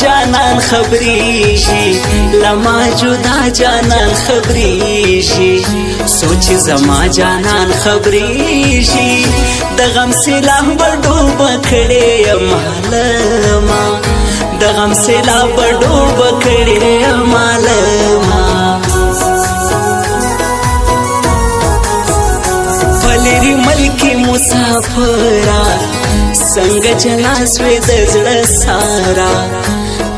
جانان خبریږي لما جدا جانان خبریږي سوچ زما جانان خبریږي د غم سیلاب ډوب کړې مالما د غم سیلاب ډوب کړې مالما فلری ملکی مسافرا څنګه چلا سوې د زړه سارا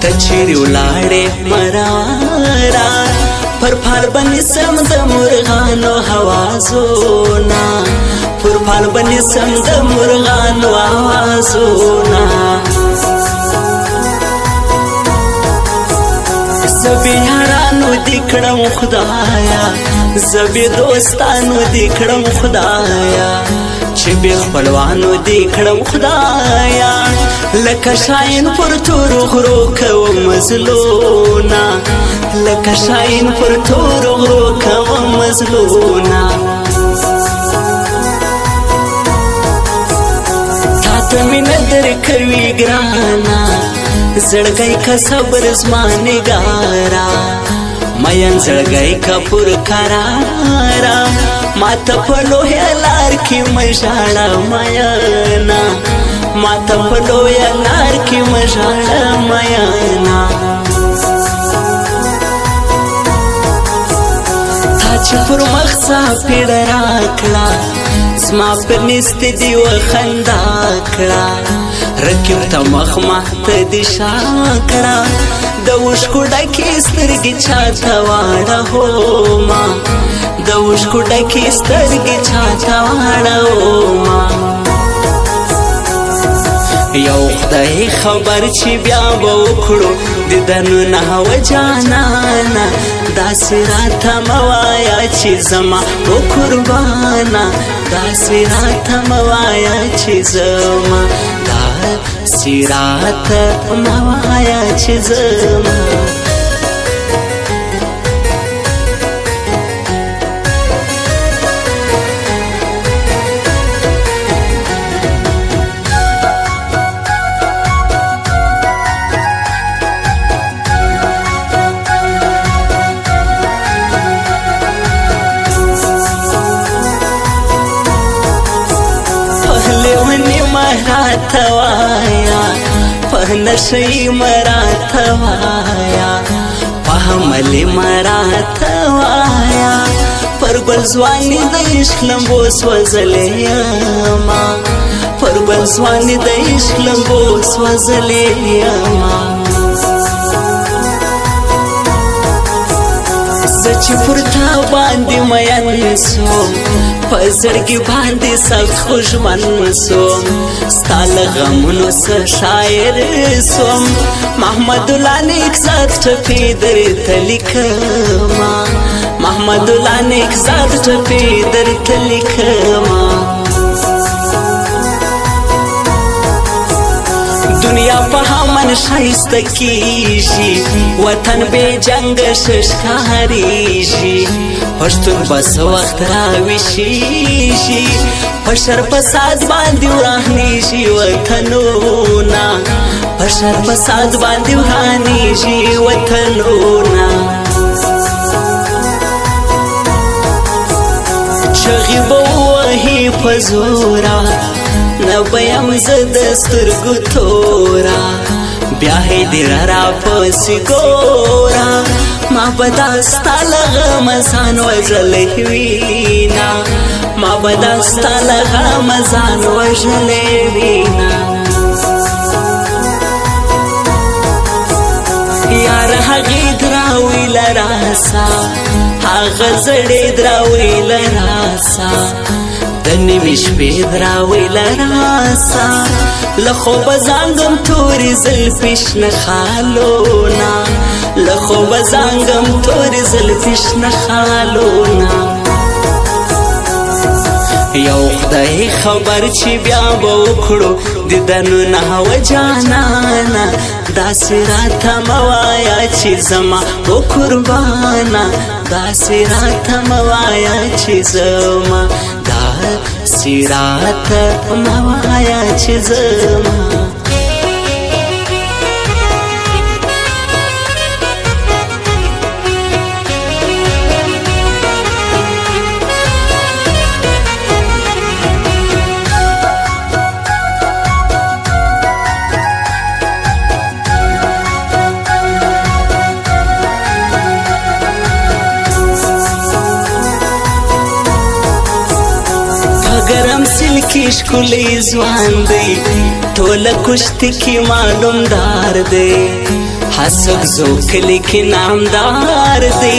ته چیرې ولاړې مرارا پر پال باندې سم د مرغانو هوازونه پر پال باندې سم د مرغانو آوازونه زبې یارانو دې کړم خدایا زبې دوستانو دې کړم خدایا چې بې خپلوانو دې کړم خدایا لکه شاین پر تورو غرو کوم مزلونه لکه شاین پر تورو غرو کوم مزلونه تاته مینه درکوي ګرانه زړګی کا صبر زما نګارا مین زړګی کا پر قرارا ماته په لوی لار کې مژاړه میانا ماته په لوی لار کې مژاړه میانا تا چې پر مخ ساپېړ راکړه زما پر نست دی وخندا کړه رکیب ته مخ ماته دي شاکړه د اوښکو ډکې سترګې چاته واړه هو ما د اوښکو ډکې سترګې چاته واړه هو ما یو خدای خبر چې بیا به وکړو دیدنو نهو جانانه داسې راته مه وایه چې زما و قربانه داسې راته مه وایه چې زما داسې راته مه وایه چې زما توایا په نشي مراتوایا په حمل مراتوایا پر بل ځواني د عشق لمبو سوځلې ما پر بل ځواني د عشق لمبو سوځلې ما چې پر تا باندې مین سوم په زړګي باندې سخت خوشمن سوم ستا له غمونو څه شاعر سوم محمد الله نیک ذات ټپې درته لیکمه محمد الله نیک ذات ټپې درته لیکمه دنیا په همن ښایسته کیږي وطن بې جنګ ښکارېږي پښتون به څه وخت راویښېږي په شر فساد باندې ورانېږي وطنونه په شر فساد باندې ورانېږي وطنونه چغې به ووهي په زوره نه به یم زه د سترګو توره بیا یې دې راپسې ګوره ما به دا ستا له غمه ځان وژلی وینا ما به دا ستا له غمه ځان وژلی وینا یار هغې دراویله راسه هغه زړې دراویله راسه د نیمې شپې دراویله راسه له خوبه زانګم تورې زلفې شنه خالونه له خوبه زانګم تورې زلفې شنه خالونه یو خدای خبر چې بیا به وکړو دیدنو نهو جانانه داسې راته مه وایه چې زما و قربانه داسې راته مه وایه چې زما داسې راته مه وایه چې زما नस्ल की स्कूली जवान दे टोल कुश्ती की मालूमदार दे हसब जोख लिखी नामदार दे